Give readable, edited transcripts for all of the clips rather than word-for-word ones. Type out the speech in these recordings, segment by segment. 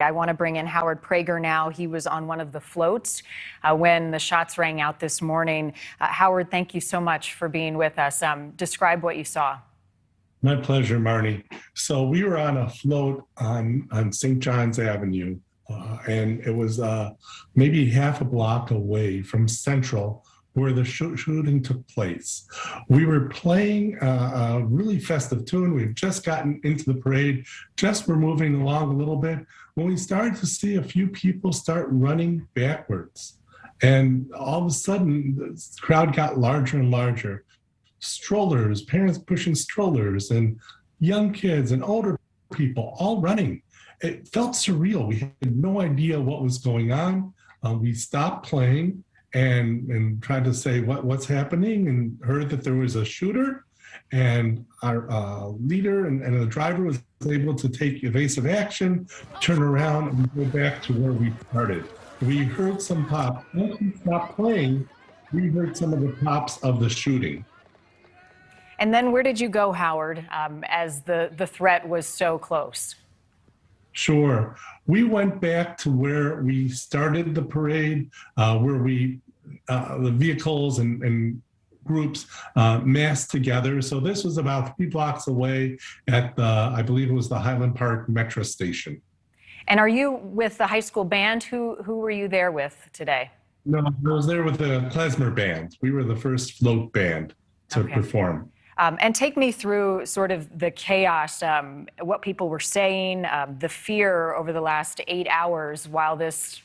I want to bring in Howard Prager now. He was on one of the floats when the shots rang out this morning. Howard, thank you so much for being with us. Describe what you saw. My pleasure, Marnie. So we were on a float on St. John's Avenue, and it was maybe half a block away from Central, where the shooting took place. We were playing a really festive tune. We've just gotten into the parade, just were moving along a little bit, when we started to see a few people start running backwards. And all of a sudden, the crowd got larger and larger. Strollers, parents pushing strollers, and young kids and older people all running. It felt surreal. We had no idea what was going on. We stopped playing and tried to say what's happening, and heard that there was a shooter, and our leader and the driver was able to take evasive action, turn around, and go back to where we started. We heard some pop. Once we stopped playing, we heard some of the pops of the shooting. And then where did you go, Howard, as the threat was so close? Sure. We went back to where we started the parade, where the vehicles and groups massed together. So this was about 3 blocks away at I believe it was the Highland Park metro station. And are you with the high school band? Who were you there with today? No, I was there with the klezmer band. We were the first float band to perform. And take me through sort of the chaos, what people were saying, the fear over the last 8 hours while this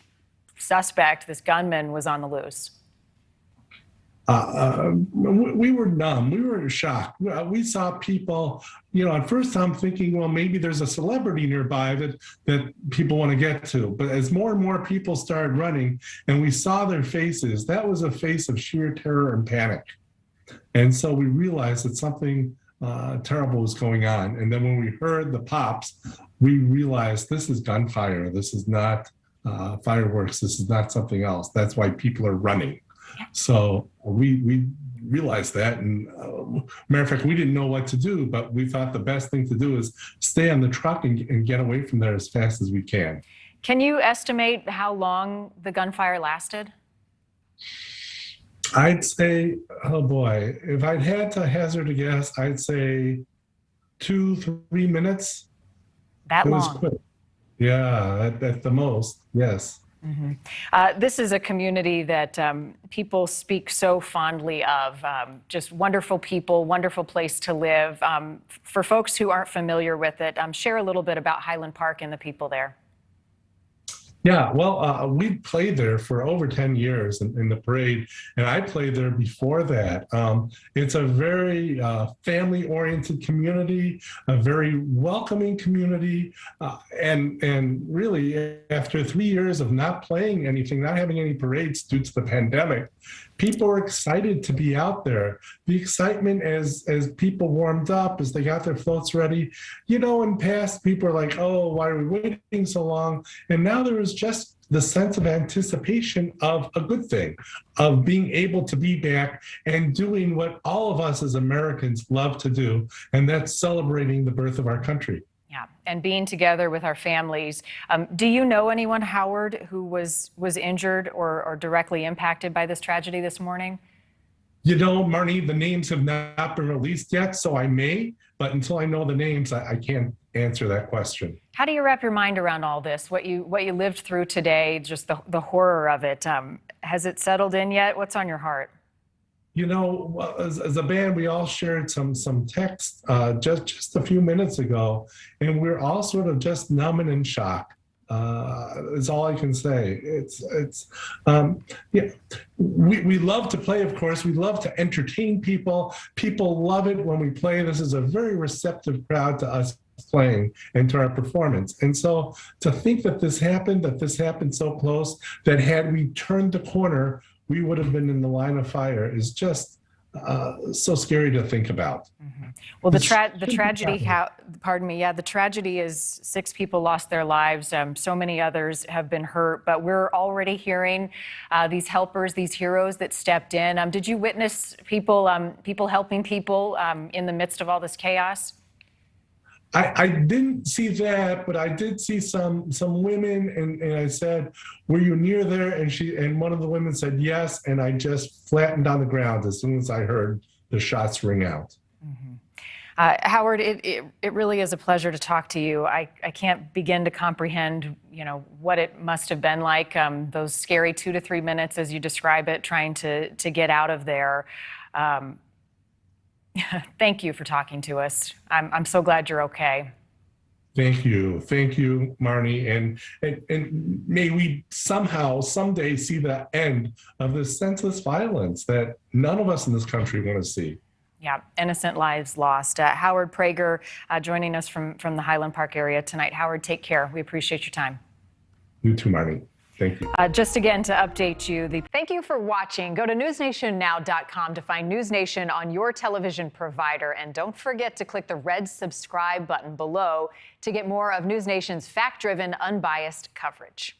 suspect, this gunman, was on the loose. We were numb. We were in shock. We saw people, at first I'm thinking, well, maybe there's a celebrity nearby that people want to get to. But as more and more people started running and we saw their faces, that was a face of sheer terror and panic. And so we realized that something terrible was going on. And then when we heard the pops, we realized this is gunfire. This is not fireworks. This is not something else. That's why people are running. So we realized that. And matter of fact, we didn't know what to do, but we thought the best thing to do is stay on the truck and get away from there as fast as we can. Can you estimate how long the gunfire lasted? I'd say, oh boy, if I'd had to hazard a guess, I'd say 2-3 minutes. That long? It was quick. Yeah, at the most, yes. Mm-hmm. This is a community that people speak so fondly of. Just wonderful people, wonderful place to live. For folks who aren't familiar with it, share a little bit about Highland Park and the people there. Yeah, well, we played there for over 10 years in the parade, and I played there before that. It's a very family-oriented community, a very welcoming community, and really, after 3 years of not playing anything, not having any parades due to the pandemic, people were excited to be out there. The excitement as people warmed up, as they got their floats ready. In past, people were like, oh, why are we waiting so long? And now there was just the sense of anticipation of a good thing, of being able to be back and doing what all of us as Americans love to do, and that's celebrating the birth of our country. Yeah, and being together with our families. Do you know anyone, Howard, who was injured or directly impacted by this tragedy this morning? Marnie, the names have not been released yet, so I may, but until I know the names, I can't answer that question. How do you wrap your mind around all this, what you lived through today, just the horror of it? Has it settled in yet? What's on your heart? As a band, we all shared some text just a few minutes ago, and we're all sort of just numb and in shock. Is all I can say. We love to play, of course. We love to entertain people. People love it when we play. This is a very receptive crowd to us playing and to our performance. And so to think that this happened so close, that had we turned the corner, we would have been in the line of fire, is just so scary to think about. Mm-hmm. Well, the tragedy, the tragedy is 6 people lost their lives. So many others have been hurt, but we're already hearing these helpers, these heroes that stepped in. Did you witness people helping people in the midst of all this chaos? I didn't see that, but I did see some women, and I said, "Were you near there?" And one of the women said yes, and I just flattened on the ground as soon as I heard the shots ring out. Howard, it really is a pleasure to talk to you. I can't begin to comprehend, what it must have been like, those scary 2 to 3 minutes as you describe it, trying to get out of there. Thank you for talking to us. I'm so glad you're okay. Thank you, Marnie, and may we somehow someday see the end of this senseless violence that none of us in this country want to see. Yeah, innocent lives lost. Howard Prager joining us from the Highland Park area tonight. Howard, take care. We appreciate your time. You too, Marnie. Thank you. Just again to update you, thank you for watching. Go to newsnationnow.com to find NewsNation on your television provider. And don't forget to click the red subscribe button below to get more of NewsNation's fact-driven, unbiased coverage.